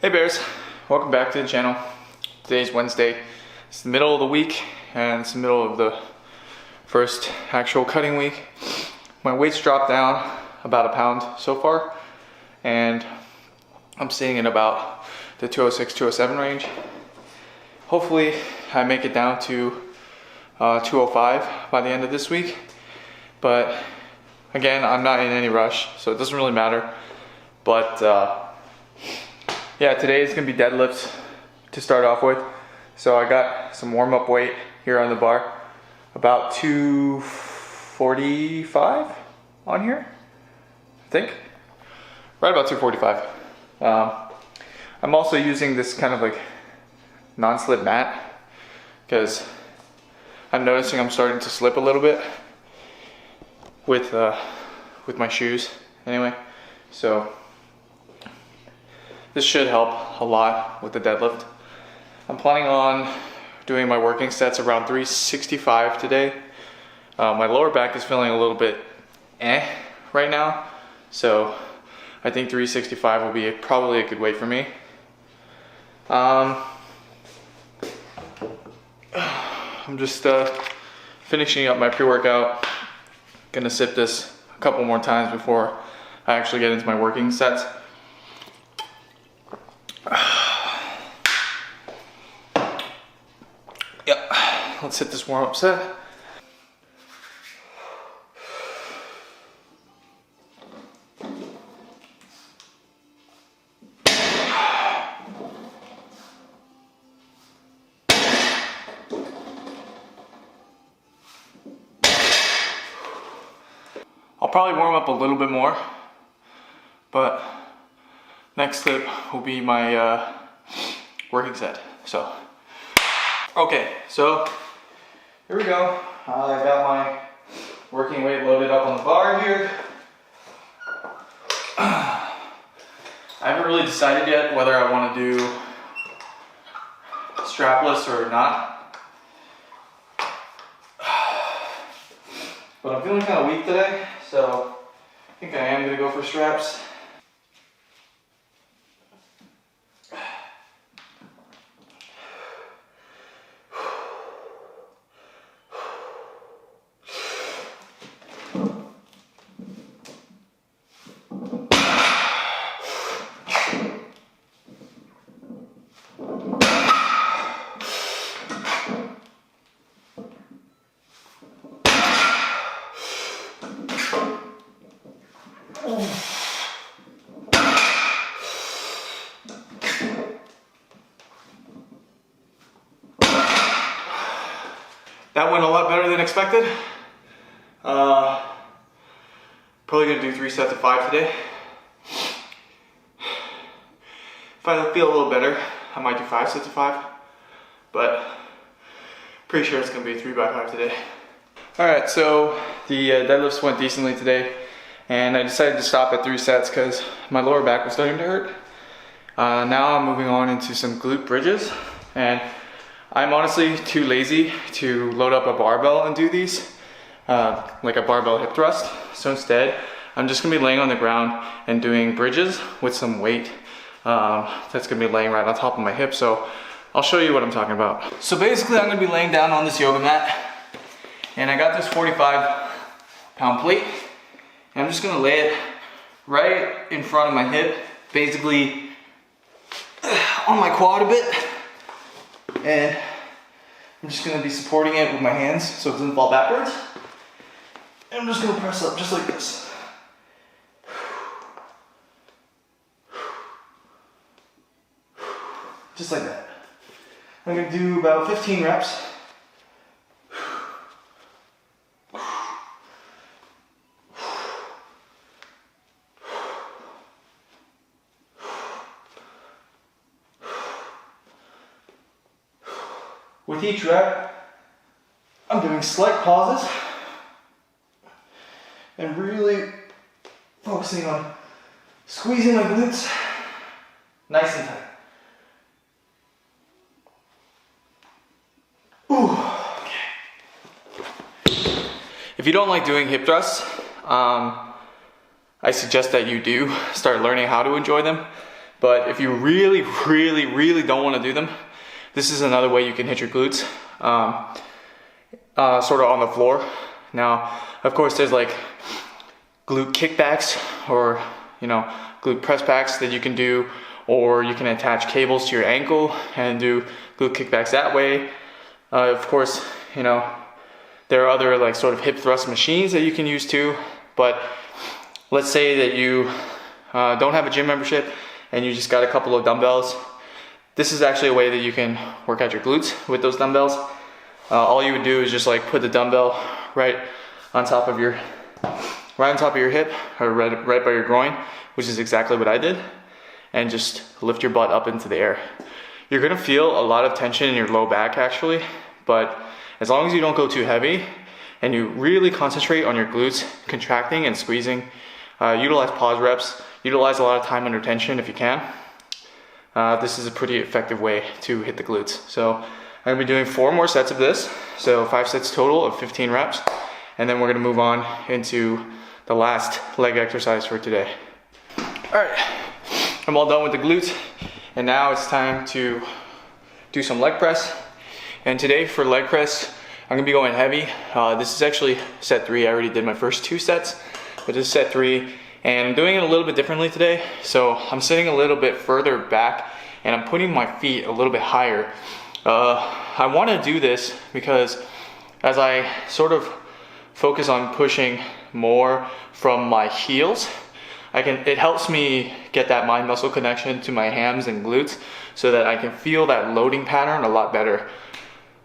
Hey bears, welcome back to the channel. Today's Wednesday. It's the middle of the week and it's the middle of the first actual cutting week. My weight's dropped down about a pound so far and I'm sitting in about the 206, 207 range. Hopefully I make it down to 205 by the end of this week, but again, I'm not in any rush, so it doesn't really matter. But yeah, today is gonna be deadlifts to start off with. So I got some warm-up weight here on the bar, about 245 on here, I think. Right about 245. I'm also using this kind of like non-slip mat because I'm noticing I'm starting to slip a little bit with my shoes anyway. So this should help a lot with the deadlift. I'm planning on doing my working sets around 365 today. My lower back is feeling a little bit right now, so I think 365 will be probably a good weight for me. I'm just finishing up my pre-workout. Gonna sip this a couple more times before I actually get into my working sets. Yep, let's hit this warm-up set. I'll probably warm up a little bit more, but next clip will be my working set. So, okay, so here we go. I got my working weight loaded up on the bar here. I haven't really decided yet whether I want to do strapless or not. But I'm feeling kind of weak today, so I think I am going to go for straps. That went a lot better than expected. Probably gonna do 3 sets of 5 today. If I feel a little better, I might do 5 sets of 5, but pretty sure it's gonna be 3 by 5 today. All right, so the deadlifts went decently today, and I decided to stop at 3 sets because my lower back was starting to hurt. Now I'm moving on into some glute bridges, and I'm honestly too lazy to load up a barbell and do these, like a barbell hip thrust. So instead, I'm just gonna be laying on the ground and doing bridges with some weight that's gonna be laying right on top of my hip. So I'll show you what I'm talking about. So basically, I'm gonna be laying down on this yoga mat, and I got this 45-pound plate, and I'm just gonna lay it right in front of my hip, basically on my quad a bit. And I'm just gonna be supporting it with my hands so it doesn't fall backwards. And I'm just gonna press up just like this. Just like that. I'm gonna do about 15 reps. With each rep, I'm doing slight pauses and really focusing on squeezing my glutes nice and tight. Ooh, okay. If you don't like doing hip thrusts, I suggest that you do start learning how to enjoy them, But if you really don't want to do them, this is another way you can hit your glutes, sort of on the floor. Now, of course, there's like glute kickbacks or, you know, glute press backs that you can do, or you can attach cables to your ankle and do glute kickbacks that way. Of course, you know, there are other like sort of hip thrust machines that you can use too. But let's say that you don't have a gym membership and you just got a couple of dumbbells. This is actually a way that you can work out your glutes with those dumbbells. All you would do is just like put the dumbbell right on top of your hip, or right by your groin, which is exactly what I did, and just lift your butt up into the air. You're gonna feel a lot of tension in your low back actually, but as long as you don't go too heavy and you really concentrate on your glutes contracting and squeezing, utilize pause reps, utilize a lot of time under tension if you can. This is a pretty effective way to hit the glutes. So I'm gonna be doing 4 more sets of this, so 5 sets total of 15 reps, and then we're gonna move on into the last leg exercise for today. All right, I'm all done with the glutes, and now it's time to do some leg press. And today for leg press, I'm gonna be going heavy. This is actually set 3. I already did my first 2 sets, but this is set 3, and I'm doing it a little bit differently today. So I'm sitting a little bit further back, and I'm putting my feet a little bit higher. I wanna do this because as I sort of focus on pushing more from my heels, it helps me get that mind muscle connection to my hams and glutes so that I can feel that loading pattern a lot better.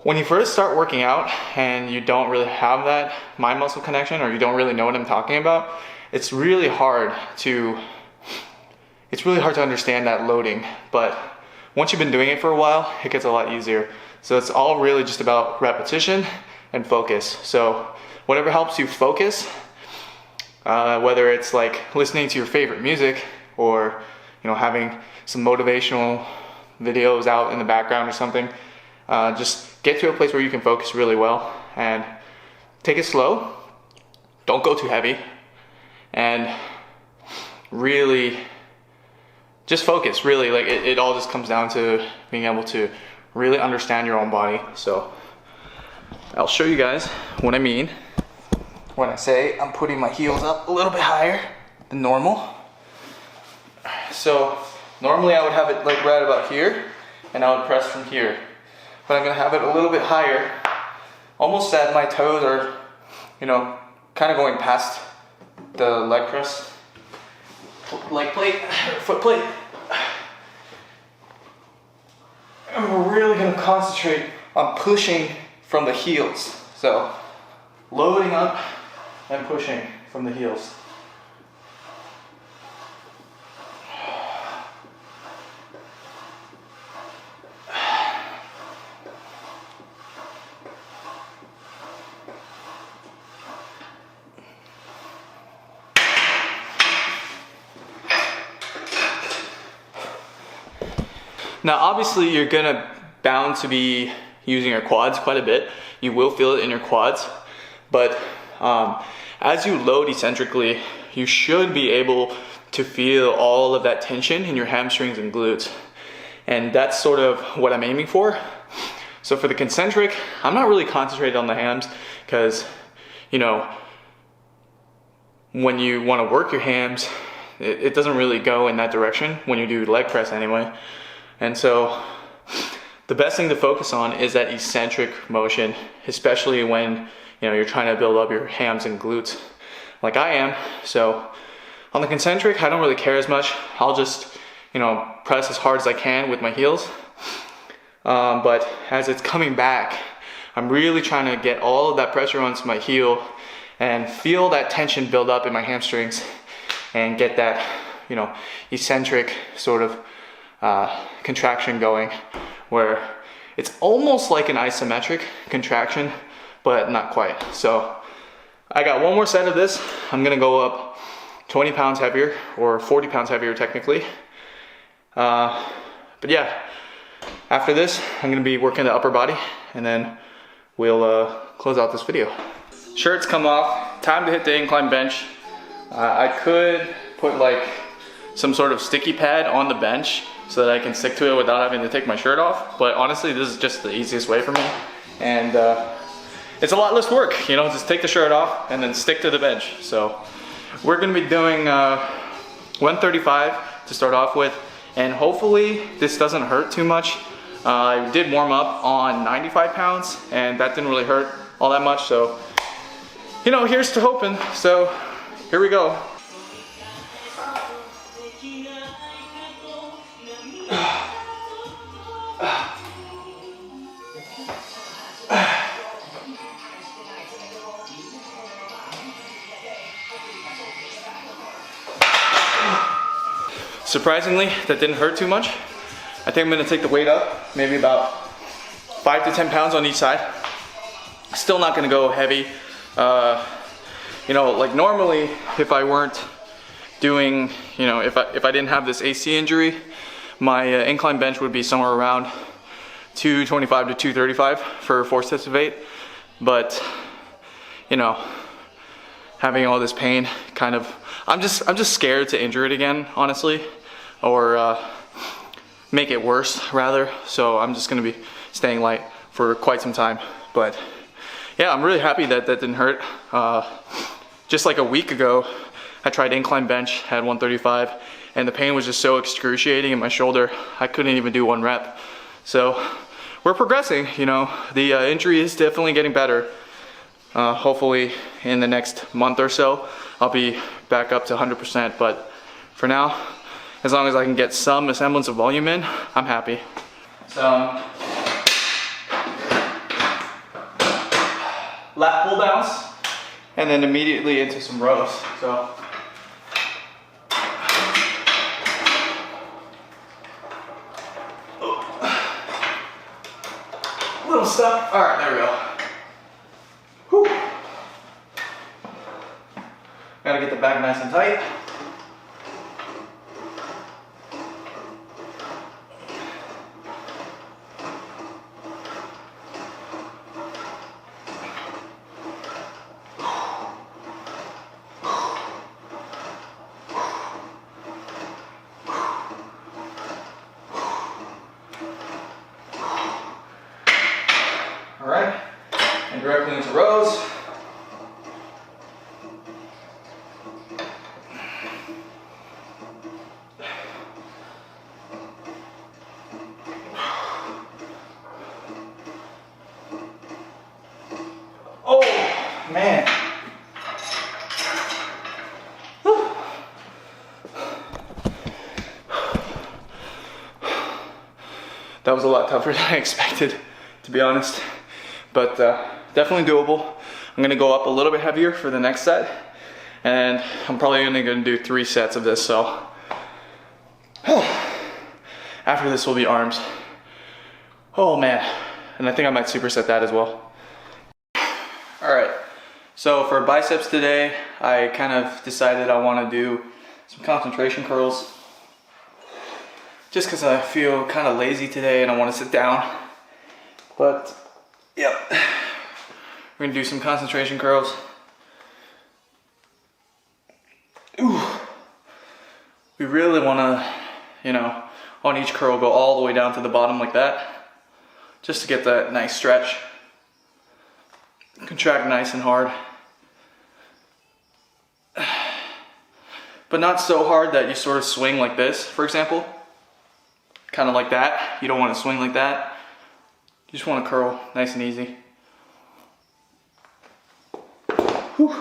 When you first start working out and you don't really have that mind muscle connection, or you don't really know what I'm talking about, it's really hard to understand that loading. But once you've been doing it for a while, it gets a lot easier. So it's all really just about repetition and focus. So whatever helps you focus, whether it's like listening to your favorite music, or, you know, having some motivational videos out in the background or something, just get to a place where you can focus really well and take it slow. Don't go too heavy, and really just focus. Really, like it all just comes down to being able to really understand your own body. So I'll show you guys what I mean when I say I'm putting my heels up a little bit higher than normal. So normally I would have it like right about here, and I would press from here. But I'm gonna have it a little bit higher, almost that my toes are, you know, kind of going past the leg press, leg plate, foot plate. And we're really gonna concentrate on pushing from the heels. So loading up and pushing from the heels. Now obviously you're bound to be using your quads quite a bit. You will feel it in your quads, but as you load eccentrically, you should be able to feel all of that tension in your hamstrings and glutes. And that's sort of what I'm aiming for. So for the concentric, I'm not really concentrated on the hams because, you know, when you want to work your hams, it doesn't really go in that direction when you do leg press anyway. And so the best thing to focus on is that eccentric motion, especially when, you know, you're trying to build up your hams and glutes like I am. So on the concentric, I don't really care as much. I'll just, you know, press as hard as I can with my heels. But as it's coming back, I'm really trying to get all of that pressure onto my heel and feel that tension build up in my hamstrings and get that, you know, eccentric sort of contraction going, where it's almost like an isometric contraction, but not quite. So I got 1 more set of this. I'm gonna go up 20 pounds heavier, or 40 pounds heavier technically. But yeah, after this, I'm gonna be working the upper body, and then we'll close out this video. Shirts come off, time to hit the incline bench. I could put like some sort of sticky pad on the bench so that I can stick to it without having to take my shirt off. But honestly, this is just the easiest way for me. And it's a lot less work, you know, just take the shirt off and then stick to the bench. So we're gonna be doing 135 to start off with, and hopefully this doesn't hurt too much. I did warm up on 95 pounds and that didn't really hurt all that much, so you know, here's to hoping. So here we go. Surprisingly, that didn't hurt too much. I think I'm gonna take the weight up, maybe about 5 to 10 pounds on each side. Still not gonna go heavy. You know, like normally, if I weren't doing, you know, if I didn't have this AC injury, my incline bench would be somewhere around 225 to 235 for 4 sets of 8. But, you know, having all this pain, kind of, I'm just scared to injure it again, honestly, or make it worse rather. So I'm just gonna be staying light for quite some time. But yeah, I'm really happy that that didn't hurt. Just like a week ago, I tried incline bench at 135 and the pain was just so excruciating in my shoulder, I couldn't even do 1 rep. So we're progressing, you know, the injury is definitely getting better. Hopefully in the next month or so, I'll be back up to 100%, but for now, as long as I can get some semblance of volume in, I'm happy. Some lat pull downs, and then immediately into some rows. So little stuff. All right, there we go. Whew. Gotta get the back nice and tight. All right, and directly into rows. Oh, man. Whew. That was a lot tougher than I expected, to be honest. But definitely doable. I'm gonna go up a little bit heavier for the next set, and I'm probably only gonna do 3 sets of this, so. After this will be arms. Oh man, and I think I might superset that as well. All right, so for biceps today, I kind of decided I wanna do some concentration curls, just cause I feel kind of lazy today and I wanna sit down. But yep, we're gonna do some concentration curls. Ooh, we really wanna, you know, on each curl go all the way down to the bottom like that, just to get that nice stretch. Contract nice and hard. But not so hard that you sort of swing like this, for example. Kind of like that. You don't want to swing like that. You just want to curl nice and easy. Whew.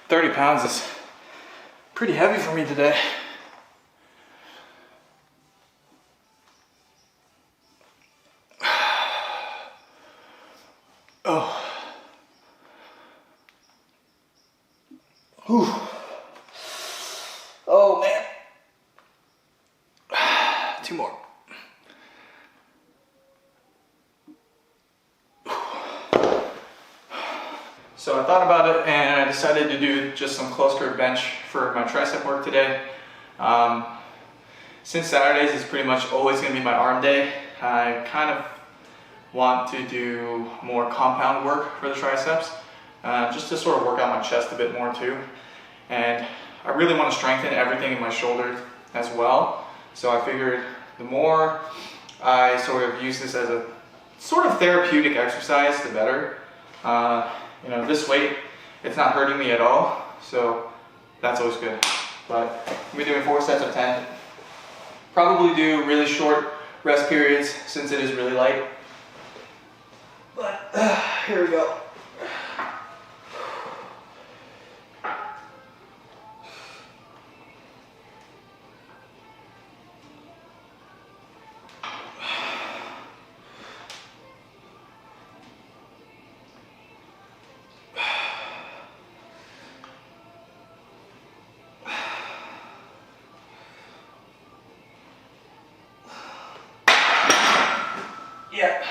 30 pounds is pretty heavy for me today. Oh. Whew. Oh man. 2 more. So I thought about it and I decided to do just some close grip bench for my tricep work today. Since Saturdays is pretty much always going to be my arm day, I kind of want to do more compound work for the triceps, just to sort of work out my chest a bit more too. And I really want to strengthen everything in my shoulder as well. So I figured the more I sort of use this as a sort of therapeutic exercise, the better. You know, this weight, it's not hurting me at all, so that's always good. But I'm gonna be doing 4 sets of 10. Probably do really short rest periods since it is really light. But here we go. Yeah,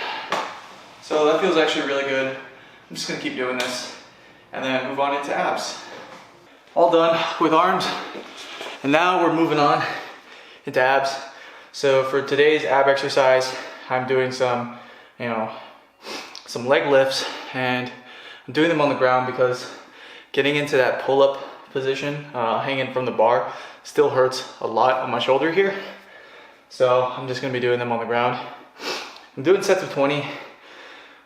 so that feels actually really good. I'm just gonna keep doing this and then move on into abs. All done with arms, and now we're moving on into abs. So for today's ab exercise, I'm doing some, you know, some leg lifts, and I'm doing them on the ground because getting into that pull-up position, hanging from the bar, still hurts a lot on my shoulder here. So I'm just gonna be doing them on the ground. I'm doing sets of 20.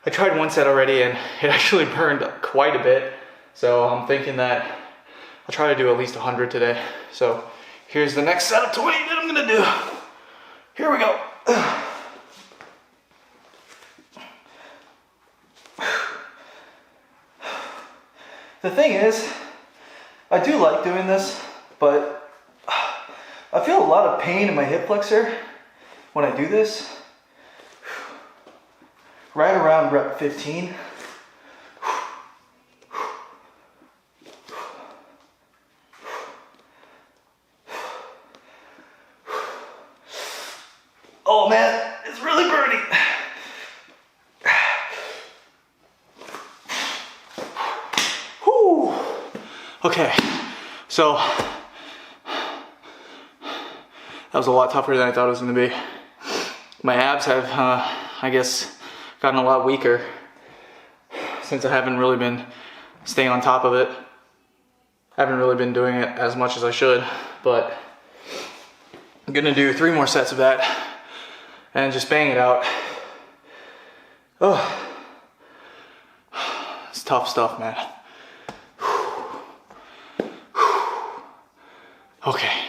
I tried 1 set already and it actually burned quite a bit. So I'm thinking that I'll try to do at least 100 today. So here's the next set of 20 that I'm gonna do. Here we go. The thing is, I do like doing this, but I feel a lot of pain in my hip flexor when I do this. Right around rep 15. Oh man, it's really burning. Whew. Okay, so that was a lot tougher than I thought it was gonna be. My abs have, I guess, gotten a lot weaker since I haven't really been staying on top of it. I haven't really been doing it as much as I should, but I'm gonna do 3 more sets of that and just bang it out. Oh, it's tough stuff, man. Okay.